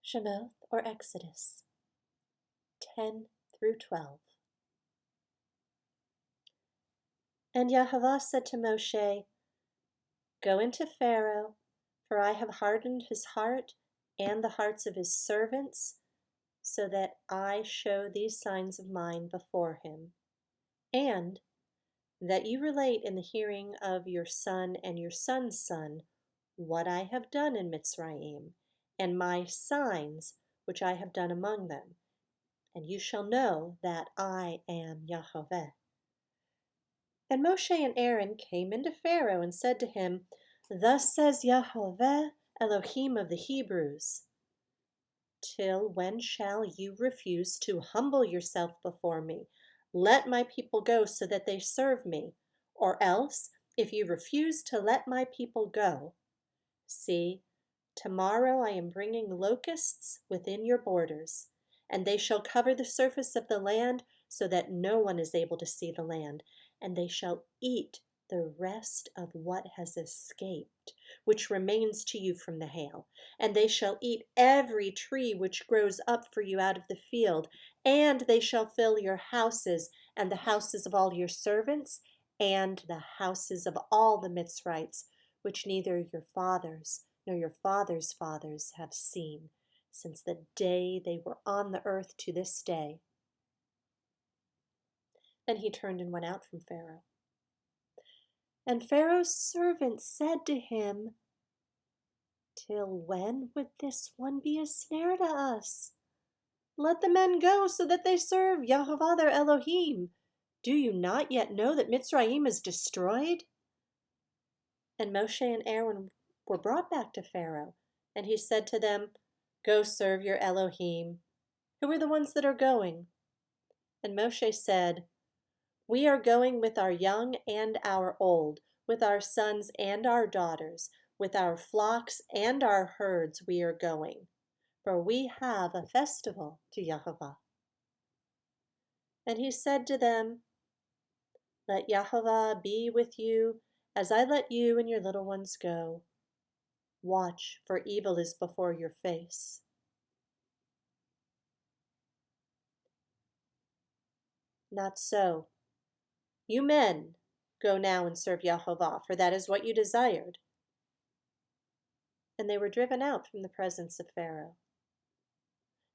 Shemoth or Exodus 10 through 12. And Yahweh said to Moshe, Go into Pharaoh, for I have hardened his heart and the hearts of his servants, so that I show these signs of mine before him, and that you relate in the hearing of your son and your son's son what I have done in Mitzrayim, and my signs which I have done among them, and you shall know that I am Yahweh. And Moshe and Aaron came into Pharaoh and said to him, Thus says Yahweh, Elohim of the Hebrews, Till when shall you refuse to humble yourself before me? Let my people go so that they serve me. Or else, if you refuse to let my people go, see, tomorrow I am bringing locusts within your borders, and they shall cover the surface of the land so that no one is able to see the land, and they shall eat the rest of what has escaped, which remains to you from the hail. And they shall eat every tree which grows up for you out of the field, and they shall fill your houses, and the houses of all your servants, and the houses of all the Mitzrites, which neither your fathers nor your fathers' fathers have seen, since the day they were on the earth to this day. Then he turned and went out from Pharaoh. And Pharaoh's servants said to him, Till when would this one be a snare to us? Let the men go so that they serve Yahweh their Elohim. Do you not yet know that Mitzrayim is destroyed? And Moshe and Aaron were brought back to Pharaoh, and he said to them, Go serve your Elohim. Who are the ones that are going? And Moshe said, We are going with our young and our old, with our sons and our daughters, with our flocks and our herds we are going, for we have a festival to Yahweh. And he said to them, Let Yahweh be with you, as I let you and your little ones go. Watch, for evil is before your face. Not so. You men, go now and serve Yahweh, for that is what you desired. And they were driven out from the presence of Pharaoh.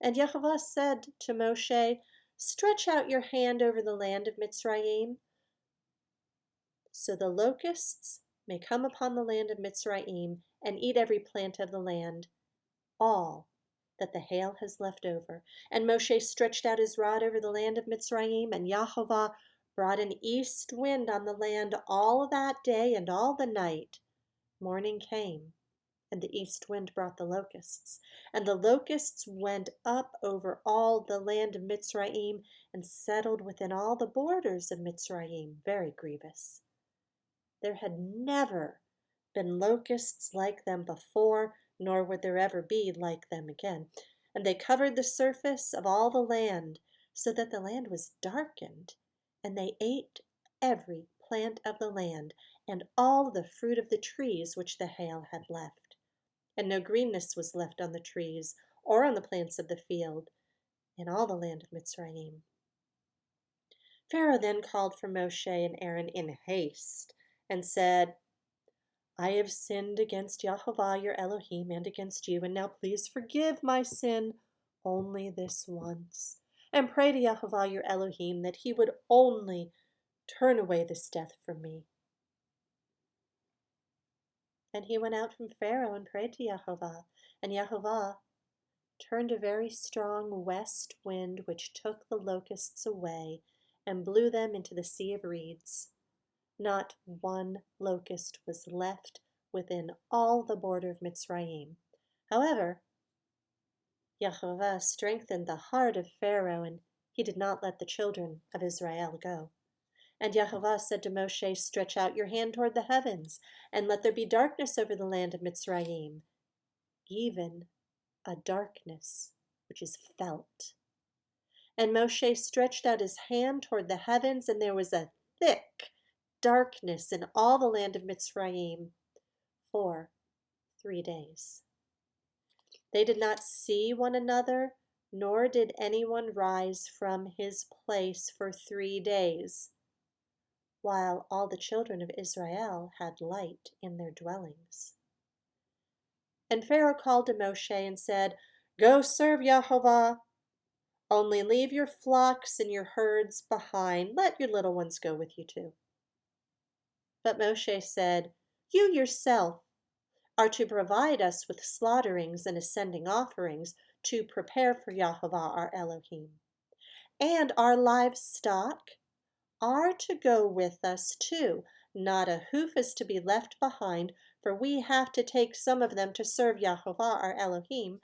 And Yahweh said to Moshe, Stretch out your hand over the land of Mitzrayim, so the locusts may come upon the land of Mitzrayim and eat every plant of the land, all that the hail has left over. And Moshe stretched out his rod over the land of Mitzrayim, and Yahweh brought an east wind on the land all that day and all the night. Morning came, and the east wind brought the locusts. And the locusts went up over all the land of Mitzrayim and settled within all the borders of Mitzrayim, very grievous. There had never been locusts like them before, nor would there ever be like them again. And they covered the surface of all the land, so that the land was darkened, and they ate every plant of the land, and all the fruit of the trees which the hail had left. And no greenness was left on the trees, or on the plants of the field, in all the land of Mitzrayim. Pharaoh then called for Moshe and Aaron in haste, and said, I have sinned against Yahweh your Elohim and against you, and now please forgive my sin only this once, and pray to Yahweh your Elohim that he would only turn away this death from me. And he went out from Pharaoh and prayed to Yahweh, and Yahweh turned a very strong west wind which took the locusts away and blew them into the sea of reeds. Not one locust was left within all the border of Mitzrayim. However, Yahweh strengthened the heart of Pharaoh, and he did not let the children of Israel go. And Yahweh said to Moshe, Stretch out your hand toward the heavens, and let there be darkness over the land of Mitzrayim, even a darkness which is felt. And Moshe stretched out his hand toward the heavens, and there was a thick darkness in all the land of Mitzrayim for 3 days. They did not see one another, nor did anyone rise from his place for 3 days, while all the children of Israel had light in their dwellings. And Pharaoh called to Moshe and said, "Go serve Yahovah. Only leave your flocks and your herds behind. Let your little ones go with you too." But Moshe said, "You yourself are to provide us with slaughterings and ascending offerings to prepare for Yahovah our Elohim. And our livestock are to go with us too. Not a hoof is to be left behind, for we have to take some of them to serve Yahovah our Elohim,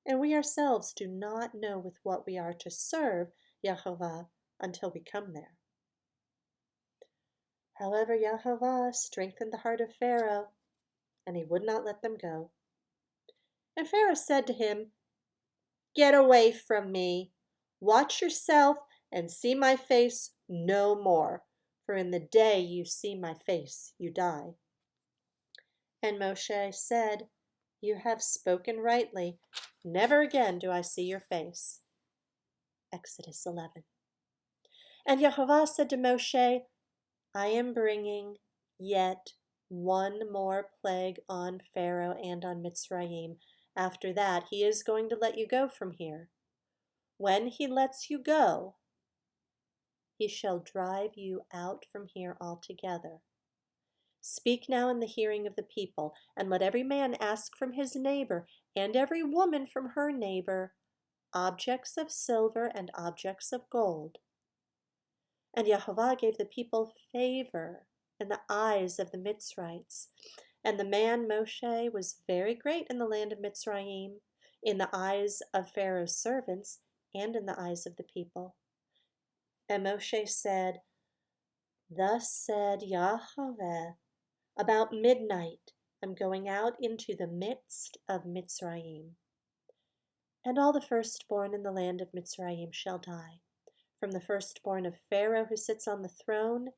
and we ourselves do not know with what we are to serve Yahovah until we come there." However, Yahovah strengthened the heart of Pharaoh, and he would not let them go. And Pharaoh said to him, "Get away from me. Watch yourself and see my face no more, for in the day you see my face, you die." And Moshe said, "You have spoken rightly. Never again do I see your face." Exodus 11. And Yahovah said to Moshe, "I am bringing yet one more plague on Pharaoh and on Mitzrayim. After that, he is going to let you go from here. When he lets you go, he shall drive you out from here altogether. Speak now in the hearing of the people, and let every man ask from his neighbor, and every woman from her neighbor, objects of silver and objects of gold." And Yahovah gave the people favor in the eyes of the Mitzrites. And the man Moshe was very great in the land of Mitzrayim, in the eyes of Pharaoh's servants, and in the eyes of the people. And Moshe said, "Thus said Yahweh, about midnight I'm going out into the midst of Mitzrayim. And all the firstborn in the land of Mitzrayim shall die, from the firstborn of Pharaoh who sits on the throne,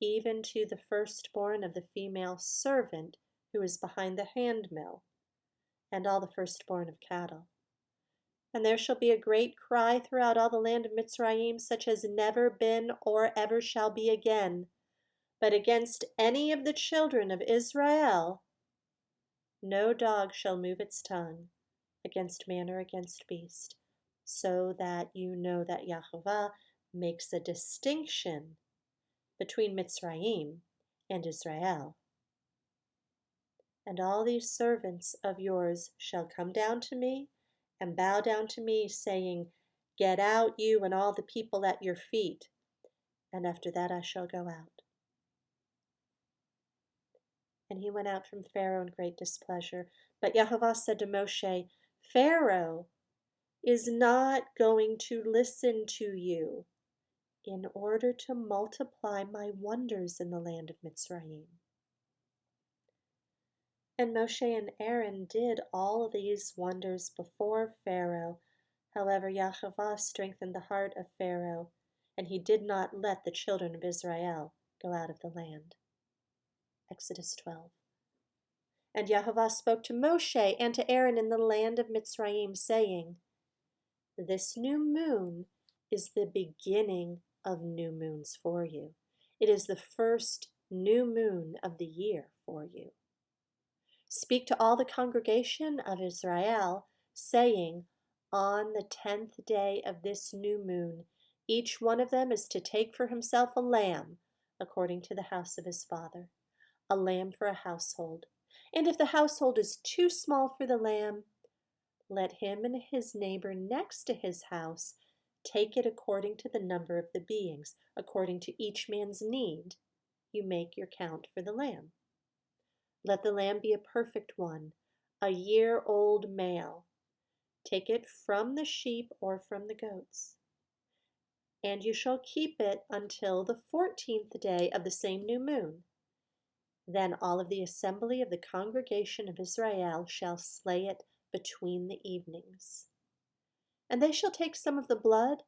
even to the firstborn of the female servant who is behind the handmill, and all the firstborn of cattle. And there shall be a great cry throughout all the land of Mitzrayim, such as never been or ever shall be again. But against any of the children of Israel, no dog shall move its tongue against man or against beast, so that you know that Yahovah makes a distinction between Mitzrayim and Israel. And all these servants of yours shall come down to me and bow down to me, saying, Get out, you and all the people at your feet. And after that I shall go out." And he went out from Pharaoh in great displeasure. But Yahovah said to Moshe, "Pharaoh is not going to listen to you in order to multiply my wonders in the land of Mitzrayim." And Moshe and Aaron did all these wonders before Pharaoh. However, Yahovah strengthened the heart of Pharaoh, and he did not let the children of Israel go out of the land. Exodus 12. And Yahovah spoke to Moshe and to Aaron in the land of Mitzrayim, saying, "This new moon is the beginning of new moons for you. It is the first new moon of the year for you. Speak to all the congregation of Israel, saying, On the 10th day of this new moon, each one of them is to take for himself a lamb, according to the house of his father, a lamb for a household. And if the household is too small for the lamb, let him and his neighbor next to his house take it according to the number of the beings, according to each man's need. You make your count for the lamb. Let the lamb be a perfect one, a year-old male. Take it from the sheep or from the goats. And you shall keep it until the 14th day of the same new moon. Then all of the assembly of the congregation of Israel shall slay it between the evenings. And they shall take some of the blood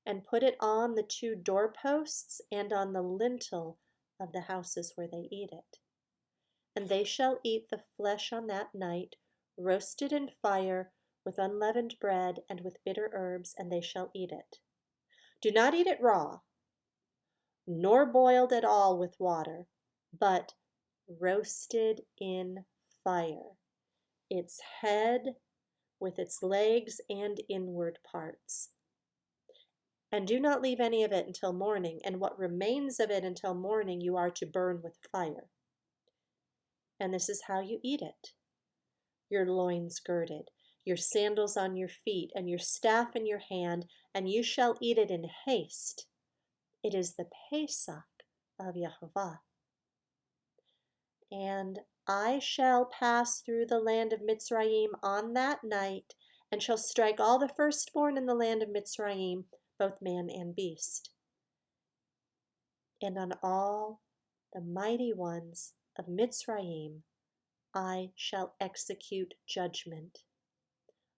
and put it on the 2 doorposts and on the lintel of the houses where they eat it. And they shall eat the flesh on that night, roasted in fire, with unleavened bread and with bitter herbs, and they shall eat it. Do not eat it raw, nor boiled at all with water, but roasted in fire, its head with its legs and inward parts. And do not leave any of it until morning, and what remains of it until morning you are to burn with fire. And this is how you eat it: your loins girded, your sandals on your feet, and your staff in your hand, and you shall eat it in haste. It is the Pesach of Yahovah. And I shall pass through the land of Mitzrayim on that night, and shall strike all the firstborn in the land of Mitzrayim, both man and beast. And on all the mighty ones of Mitzrayim I shall execute judgment.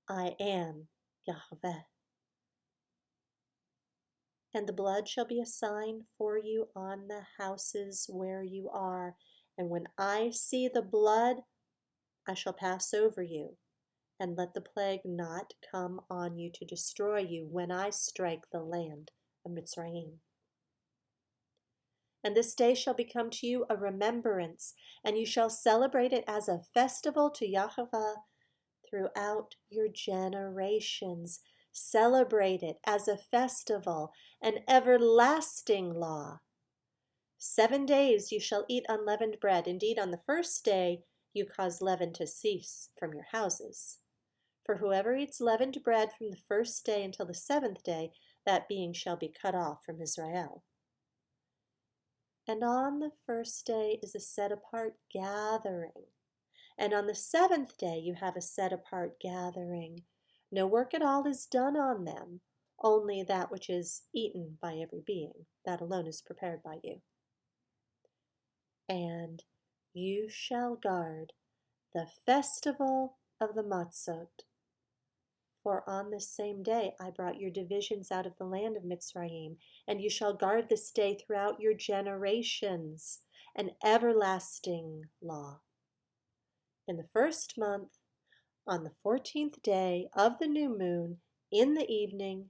I am Yahweh. And the blood shall be a sign for you on the houses where you are. And when I see the blood, I shall pass over you, and let the plague not come on you to destroy you when I strike the land of Mitzrayim. And this day shall become to you a remembrance, and you shall celebrate it as a festival to Yahovah throughout your generations. Celebrate it as a festival, an everlasting law. 7 days you shall eat unleavened bread. Indeed, on the first day you cause leaven to cease from your houses. For whoever eats leavened bread from the first day until the 7th day, that being shall be cut off from Israel. And on the first day is a set-apart gathering. And on the 7th day you have a set-apart gathering. No work at all is done on them, only that which is eaten by every being. That alone is prepared by you. And you shall guard the festival of the Matzot. For on this same day I brought your divisions out of the land of Mitzrayim, and you shall guard this day throughout your generations, an everlasting law. In the first month, on the 14th day of the new moon, in the evening,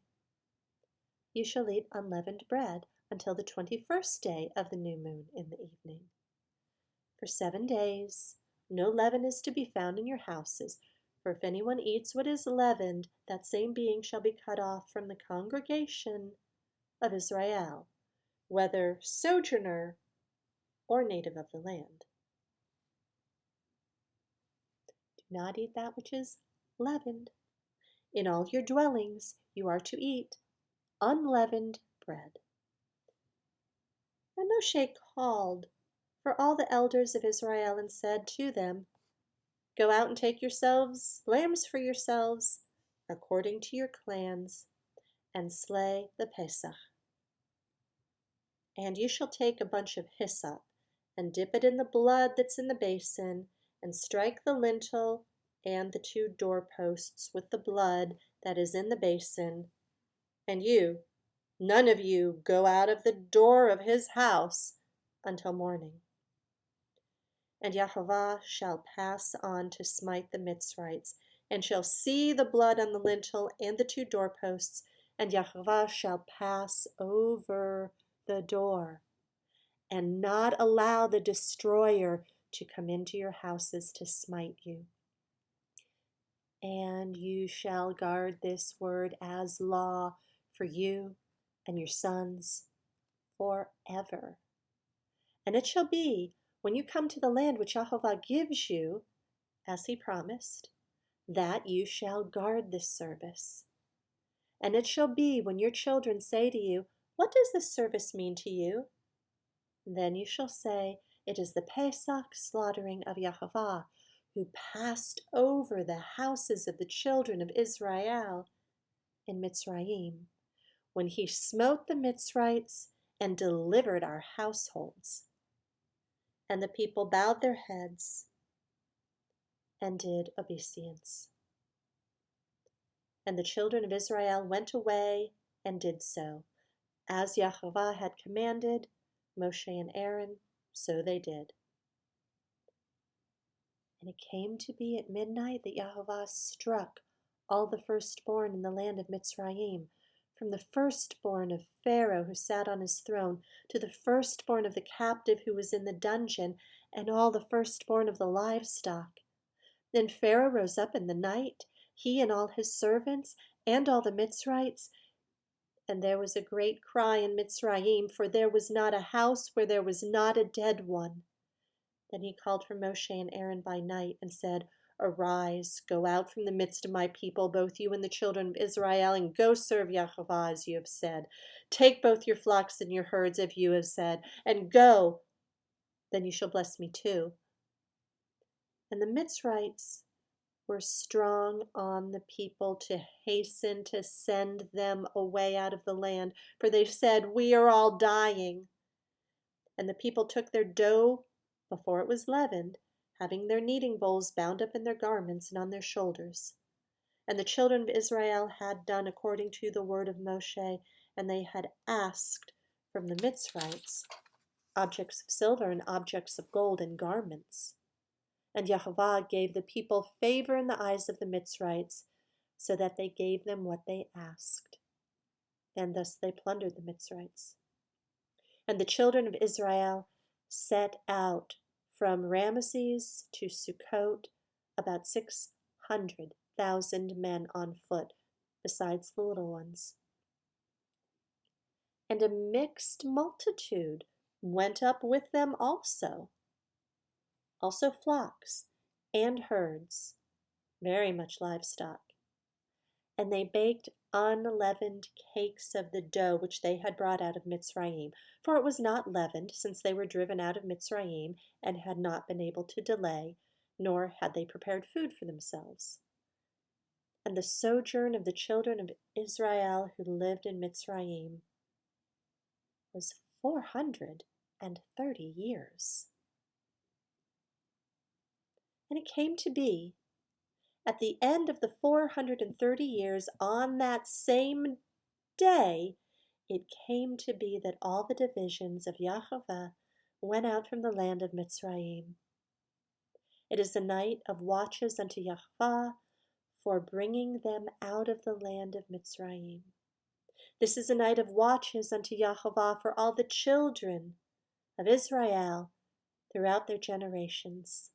you shall eat unleavened bread until the 21st day of the new moon in the evening. For 7 days, no leaven is to be found in your houses, for if anyone eats what is leavened, that same being shall be cut off from the congregation of Israel, whether sojourner or native of the land. Do not eat that which is leavened. In all your dwellings you are to eat unleavened bread. And Moshe called for all the elders of Israel and said to them, Go out and take yourselves lambs for yourselves, according to your clans, and slay the Pesach. And you shall take a bunch of hyssop, and dip it in the blood that's in the basin, and strike the lintel and the 2 doorposts with the blood that is in the basin. And you, none of you, go out of the door of his house until morning. And Yahovah shall pass on to smite the Mitzrites, and shall see the blood on the lintel and the 2 doorposts, and Yahovah shall pass over the door, and not allow the destroyer to come into your houses to smite you. And you shall guard this word as law for you and your sons forever. And it shall be, when you come to the land which Yahovah gives you, as he promised, that you shall guard this service. And it shall be, when your children say to you, What does this service mean to you? Then you shall say, It is the Pesach slaughtering of Yahovah, who passed over the houses of the children of Israel in Mitzrayim, when he smote the Mitzrites and delivered our households. And the people bowed their heads and did obeisance. And the children of Israel went away and did so. As Yahovah had commanded Moshe and Aaron, so they did. And it came to be at midnight that Yahovah struck all the firstborn in the land of Mitzrayim, from the firstborn of Pharaoh who sat on his throne, to the firstborn of the captive who was in the dungeon, and all the firstborn of the livestock. Then Pharaoh rose up in the night, he and all his servants, and all the Mitzrites, and there was a great cry in Mitzrayim, for there was not a house where there was not a dead one. Then he called for Moshe and Aaron by night and said, Arise, go out from the midst of my people, both you and the children of Israel, and go serve Yahovah as you have said. Take both your flocks and your herds, as you have said, and go. Then you shall bless me too. And the Mitzrites were strong on the people to hasten to send them away out of the land, for they said, We are all dying. And the people took their dough before it was leavened, having their kneading bowls bound up in their garments and on their shoulders. And the children of Israel had done according to the word of Moshe, and they had asked from the Mitzrites objects of silver and objects of gold and garments. And Yahovah gave the people favor in the eyes of the Mitzrites, so that they gave them what they asked. And thus they plundered the Mitzrites. And the children of Israel set out from Ramesses to Sukkot, about 600,000 men on foot, besides the little ones. And a mixed multitude went up with them also flocks and herds, very much livestock. And they baked unleavened cakes of the dough which they had brought out of Mitzrayim, for it was not leavened, since they were driven out of Mitzrayim and had not been able to delay, nor had they prepared food for themselves. And the sojourn of the children of Israel who lived in Mitzrayim was 430 years. And it came to be, at the end of the 430 years, on that same day, it came to be that all the divisions of Yahovah went out from the land of Mitzrayim. It is a night of watches unto Yahovah for bringing them out of the land of Mitzrayim. This is a night of watches unto Yahovah for all the children of Israel throughout their generations.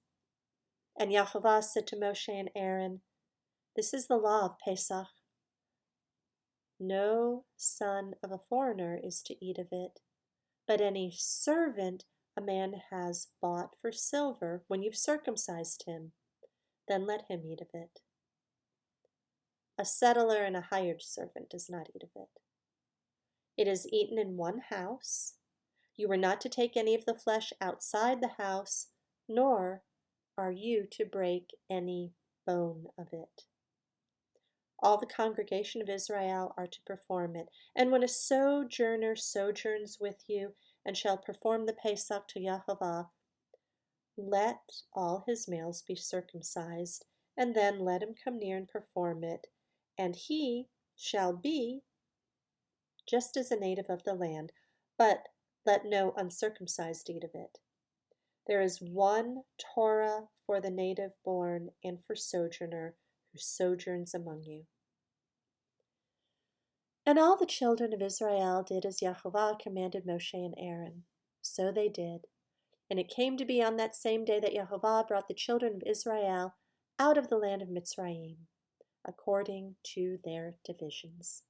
And Yahovah said to Moshe and Aaron, This is the law of Pesach. No son of a foreigner is to eat of it, but any servant a man has bought for silver when you've circumcised him, then let him eat of it. A settler and a hired servant does not eat of it. It is eaten in one house. You are not to take any of the flesh outside the house, nor are you to break any bone of it. All the congregation of Israel are to perform it. And when a sojourner sojourns with you and shall perform the Pesach to Yahovah, let all his males be circumcised, and then let him come near and perform it, and he shall be just as a native of the land, but let no uncircumcised eat of it. There is one Torah for the native born and for sojourner who sojourns among you. And all the children of Israel did as Yahovah commanded Moshe and Aaron. So they did. And it came to be on that same day that Yahovah brought the children of Israel out of the land of Mitzrayim, according to their divisions.